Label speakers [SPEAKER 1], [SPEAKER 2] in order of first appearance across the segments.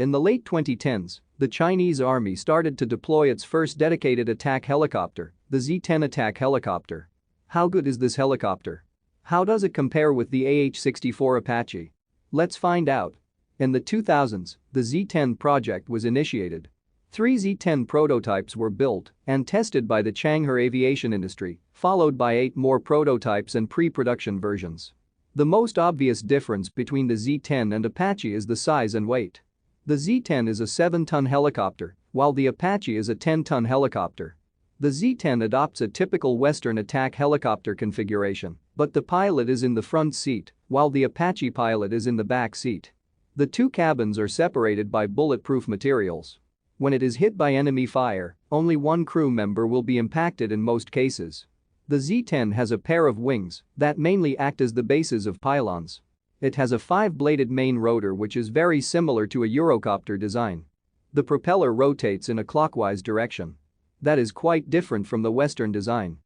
[SPEAKER 1] In the late 2010s, the Chinese army started to deploy its first dedicated attack helicopter, the Z-10 attack helicopter. How good is this helicopter? How does it compare with the AH-64 Apache? Let's find out. In the 2000s, the Z-10 project was initiated. 3 Z-10 prototypes were built and tested by the Changhar aviation industry, followed by 8 more prototypes and pre-production versions. The most obvious difference between the Z-10 and Apache is the size and weight. The Z-10 is a 7-ton helicopter, while the Apache is a 10-ton helicopter. The Z-10 adopts a typical Western attack helicopter configuration, but the pilot is in the front seat, while the Apache pilot is in the back seat. The two cabins are separated by bulletproof materials. When it is hit by enemy fire, only one crew member will be impacted in most cases. The Z-10 has a pair of wings that mainly act as the bases of pylons. It has a 5-bladed main rotor which is very similar to a Eurocopter design. The propeller rotates in a clockwise direction. That is quite different from the Western design.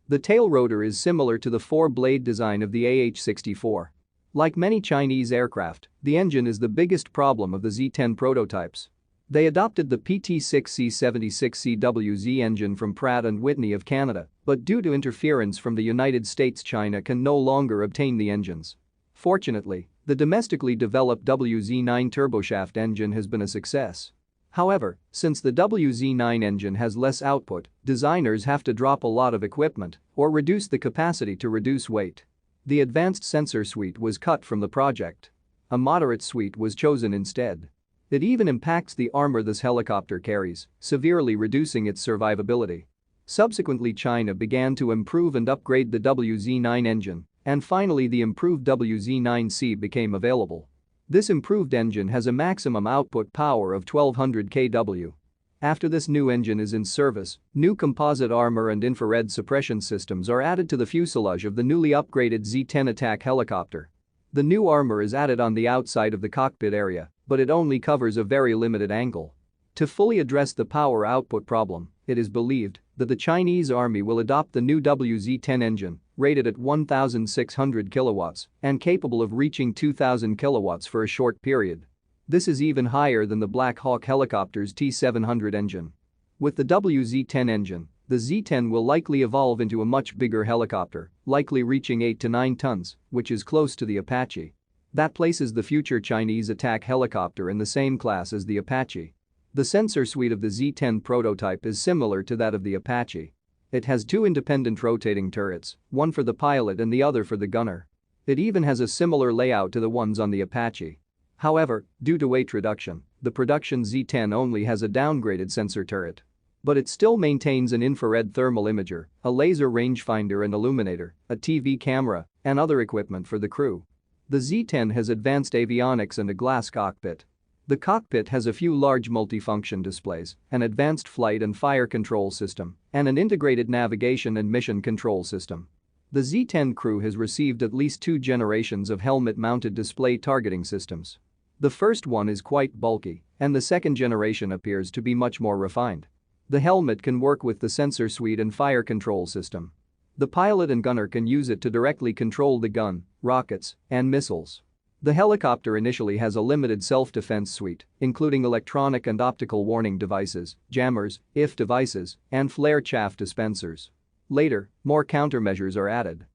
[SPEAKER 1] The tail rotor is similar to the 4-blade design of the AH-64. Like many Chinese aircraft, the engine is the biggest problem of the Z-10 prototypes. They adopted the PT6C76CWZ engine from Pratt & Whitney of Canada, but due to interference from the United States, China can no longer obtain the engines. Fortunately, the domestically developed WZ-9 turboshaft engine has been a success. However, since the WZ-9 engine has less output, designers have to drop a lot of equipment or reduce the capacity to reduce weight. The advanced sensor suite was cut from the project. A moderate suite was chosen instead. It even impacts the armor this helicopter carries, severely reducing its survivability. Subsequently, China began to improve and upgrade the WZ-9 engine, and finally the improved WZ-9C became available. This improved engine has a maximum output power of 1200 kW. After this new engine is in service, new composite armor and infrared suppression systems are added to the fuselage of the newly upgraded Z-10 attack helicopter. The new armor is added on the outside of the cockpit area, but it only covers a very limited angle. To fully address the power output problem, it is believed that the Chinese army will adopt the new WZ-10 engine, rated at 1,600 kilowatts and capable of reaching 2,000 kilowatts for a short period. This is even higher than the Black Hawk helicopter's T-700 engine. With the WZ-10 engine, the Z-10 will likely evolve into a much bigger helicopter, likely reaching 8 to 9 tons, which is close to the Apache. That places the future Chinese attack helicopter in the same class as the Apache. The sensor suite of the Z-10 prototype is similar to that of the Apache. It has 2 independent rotating turrets, one for the pilot and the other for the gunner. It even has a similar layout to the ones on the Apache. However, due to weight reduction, the production Z-10 only has a downgraded sensor turret. But it still maintains an infrared thermal imager, a laser rangefinder and illuminator, a TV camera, and other equipment for the crew. The Z-10 has advanced avionics and a glass cockpit. The cockpit has a few large multifunction displays, an advanced flight and fire control system, and an integrated navigation and mission control system. The Z-10 crew has received at least 2 generations of helmet-mounted display targeting systems. The first one is quite bulky, and the second generation appears to be much more refined. The helmet can work with the sensor suite and fire control system. The pilot and gunner can use it to directly control the gun, rockets, and missiles. The helicopter initially has a limited self-defense suite, including electronic and optical warning devices, jammers, IF devices, and flare chaff dispensers. Later, more countermeasures are added.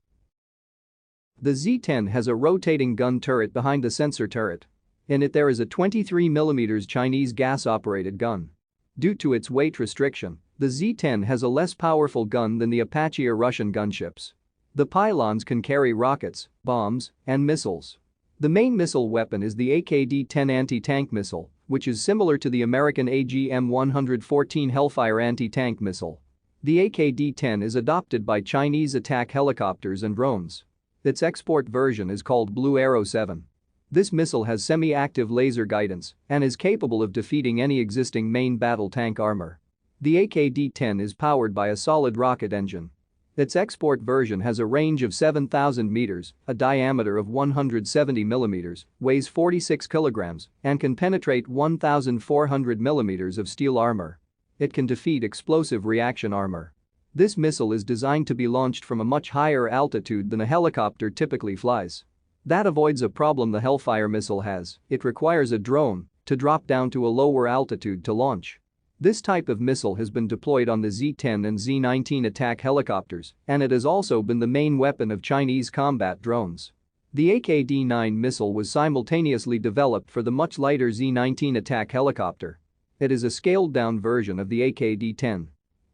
[SPEAKER 1] The Z-10 has a rotating gun turret behind the sensor turret. In it there is a 23mm Chinese gas-operated gun. Due to its weight restriction, the Z-10 has a less powerful gun than the Apache or Russian gunships. The pylons can carry rockets, bombs, and missiles. The main missile weapon is the AKD-10 anti-tank missile, which is similar to the American AGM-114 Hellfire anti-tank missile. The AKD-10 is adopted by Chinese attack helicopters and drones. Its export version is called Blue Arrow 7. This missile has semi-active laser guidance and is capable of defeating any existing main battle tank armor. The AKD-10 is powered by a solid rocket engine. Its export version has a range of 7,000 meters, a diameter of 170 millimeters, weighs 46 kilograms, and can penetrate 1,400 millimeters of steel armor. It can defeat explosive reaction armor. This missile is designed to be launched from a much higher altitude than a helicopter typically flies. That avoids a problem the Hellfire missile has. It requires a drone to drop down to a lower altitude to launch. This type of missile has been deployed on the Z-10 and Z-19 attack helicopters, and it has also been the main weapon of Chinese combat drones. The AKD-9 missile was simultaneously developed for the much lighter Z-19 attack helicopter. It is a scaled-down version of the AKD-10.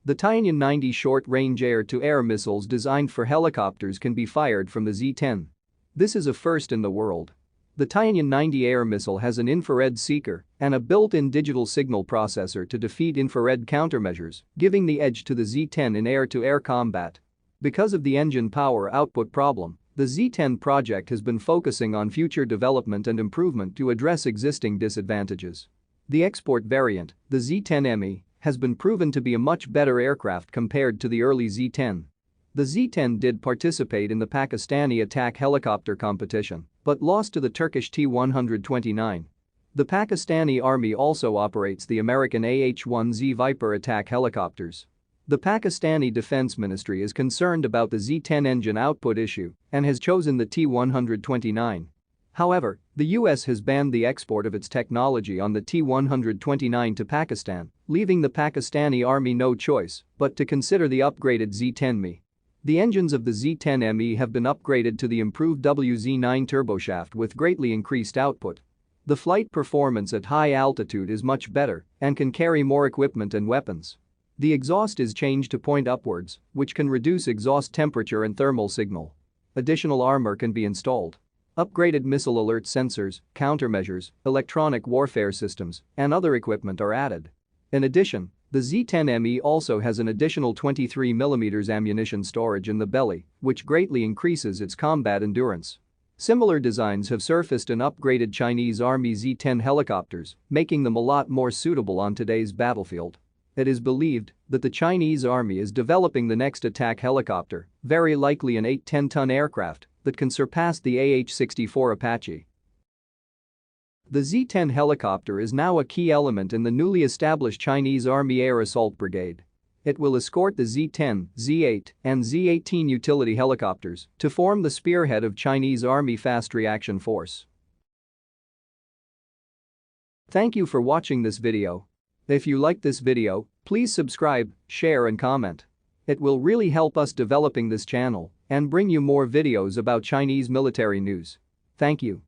[SPEAKER 1] The Tianyan 90 short-range air-to-air missiles designed for helicopters can be fired from the Z-10. This is a first in the world. The Tianyan 90 air missile has an infrared seeker and a built-in digital signal processor to defeat infrared countermeasures, giving the edge to the Z-10 in air-to-air combat. Because of the engine power output problem, the Z-10 project has been focusing on future development and improvement to address existing disadvantages. The export variant, the Z-10ME, has been proven to be a much better aircraft compared to the early Z-10. The Z-10 did participate in the Pakistani attack helicopter competition, but lost to the Turkish T-129. The Pakistani Army also operates the American AH-1Z Viper attack helicopters. The Pakistani Defense Ministry is concerned about the Z-10 engine output issue and has chosen the T-129. However, the US has banned the export of its technology on the T-129 to Pakistan, leaving the Pakistani Army no choice but to consider the upgraded Z-10ME. The engines of the Z-10ME have been upgraded to the improved WZ-9 turboshaft with greatly increased output. The flight performance at high altitude is much better and can carry more equipment and weapons. The exhaust is changed to point upwards, which can reduce exhaust temperature and thermal signal. Additional armor can be installed. Upgraded missile alert sensors, countermeasures, electronic warfare systems, and other equipment are added. In addition, the Z-10ME also has an additional 23mm ammunition storage in the belly, which greatly increases its combat endurance. Similar designs have surfaced in upgraded Chinese Army Z-10 helicopters, making them a lot more suitable on today's battlefield. It is believed that the Chinese Army is developing the next attack helicopter, very likely an 8-10-ton aircraft that can surpass the AH-64 Apache. The Z-10 helicopter is now a key element in the newly established Chinese Army Air Assault Brigade. It will escort the Z-10, Z-8, and Z-18 utility helicopters to form the spearhead of Chinese Army Fast Reaction Force. Thank you for watching this video. If you like this video, please subscribe, share and comment. It will really help us developing this channel and bring you more videos about Chinese military news. Thank you.